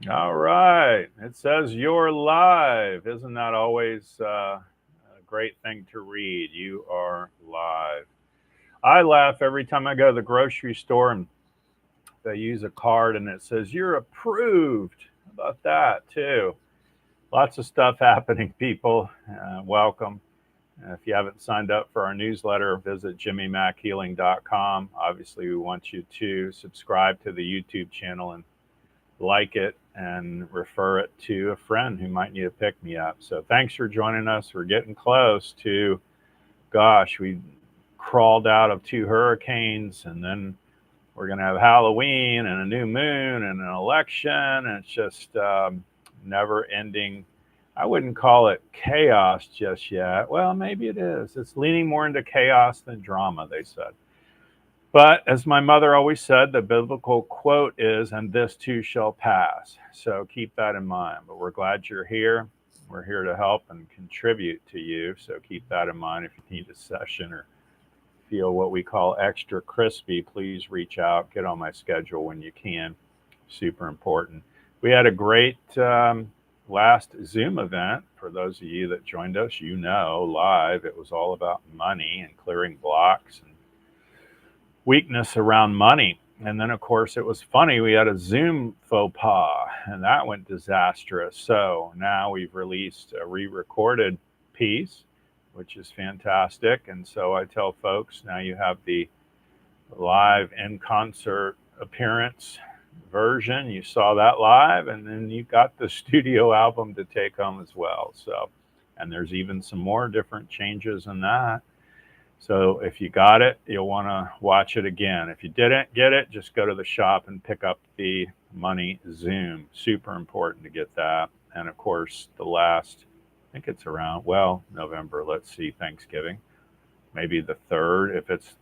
All right. It says you're live. Isn't that always a great thing to read? You are live. I laugh every time I go to the grocery store and they use a card and it says you're approved. How about that, too? Lots of stuff happening, people. Welcome. If you haven't signed up for our newsletter, visit jimmymackhealing.com. Obviously, we want you to subscribe to the YouTube channel and like it and refer it to a friend who might need to pick me up. So thanks for joining us. We're getting close to, gosh, we crawled out of two hurricanes and then we're going to have Halloween and a new moon and an election. And it's just never ending. I wouldn't call it chaos just yet. Well, maybe it is. It's leaning more into chaos than drama, they said. But as my mother always said, the biblical quote is, and this too shall pass. So keep that in mind. But we're glad you're here. We're here to help and contribute to you. So keep that in mind. If you need a session or feel what we call extra crispy, please reach out. Get on my schedule when you can. Super important. We had a great last Zoom event. For those of you that joined us, you know, live, it was all about money and clearing blocks and weakness around money. And then, of course, it was funny. We had a Zoom faux pas, and that went disastrous. So now we've released a re recorded piece, which is fantastic. And so I tell folks now you have the live in concert appearance version. You saw that live, and then you got the studio album to take home as well. So, and there's even some more different changes in that. So if you got it, you'll want to watch it again. If you didn't get it, just go to the shop and pick up the Money Zoom. Super important to get that. And of course, the last, I think it's around, well, November, let's see, Thanksgiving, maybe the third, if it's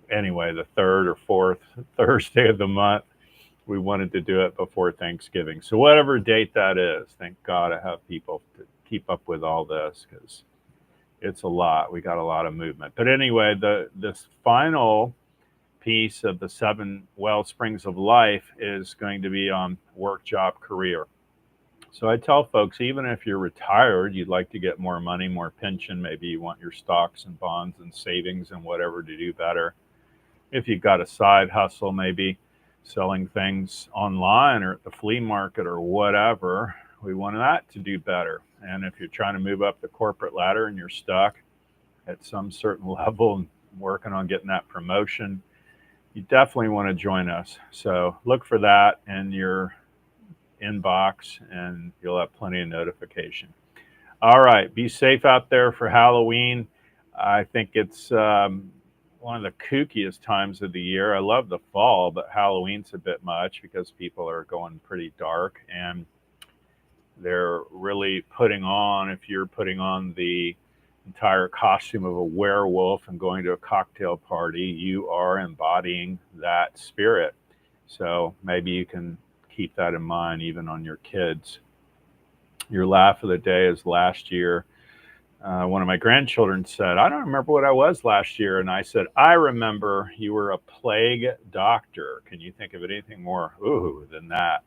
anyway, the third or fourth Thursday of the month. We wanted to do it before Thanksgiving. So whatever date that is, thank God I have people to keep up with all this because it's a lot. We got a lot of movement. But anyway, the this final piece of the seven Wellsprings of life is going to be on work, job, career. So I tell folks, even if you're retired, you'd like to get more money, more pension, maybe you want your stocks and bonds and savings and whatever to do better. If you've got a side hustle, maybe selling things online or at the flea market or whatever, we want that to do better. And if you're trying to move up the corporate ladder and you're stuck at some certain level and working on getting that promotion, you definitely want to join us. So look for that in your inbox and you'll have plenty of notification. All right, be safe out there for Halloween. I think it's one of the kookiest times of the year. I love the fall, but Halloween's a bit much because people are going pretty dark and they're really putting on, if you're putting on the entire costume of a werewolf and going to a cocktail party, you are embodying that spirit. So maybe you can keep that in mind even on your kids. Your laugh of the day is last year. One of my grandchildren said, I don't remember what I was last year. And I said, I remember you were a plague doctor. Can you think of anything more ooh than that?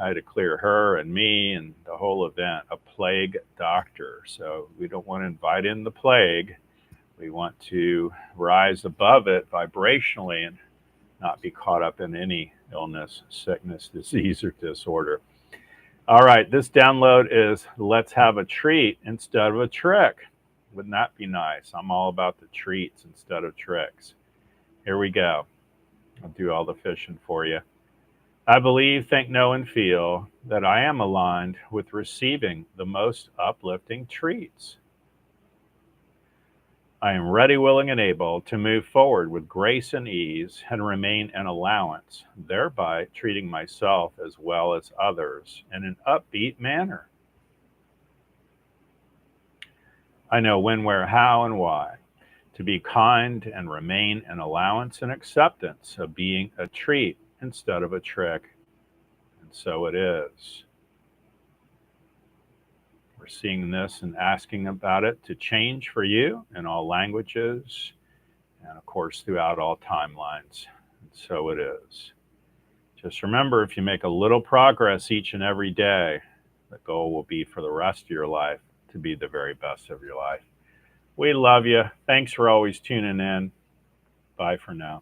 I had to clear her and me and the whole event, a plague doctor. So we don't want to invite in the plague. We want to rise above it vibrationally and not be caught up in any illness, sickness, disease, or disorder. All right, this download is let's have a treat instead of a trick. Wouldn't that be nice? I'm all about the treats instead of tricks. Here we go. I'll do all the fishing for you. I believe, think, know, and feel that I am aligned with receiving the most uplifting treats. I am ready, willing, and able to move forward with grace and ease and remain an allowance, thereby treating myself as well as others in an upbeat manner. I know when, where, how, and why to be kind and remain an allowance and acceptance of being a treat instead of a trick. And so it is. We're seeing this and asking about it to change for you in all languages and, of course, throughout all timelines. And so it is. Just remember, if you make a little progress each and every day, the goal will be for the rest of your life to be the very best of your life. We love you. Thanks for always tuning in. Bye for now.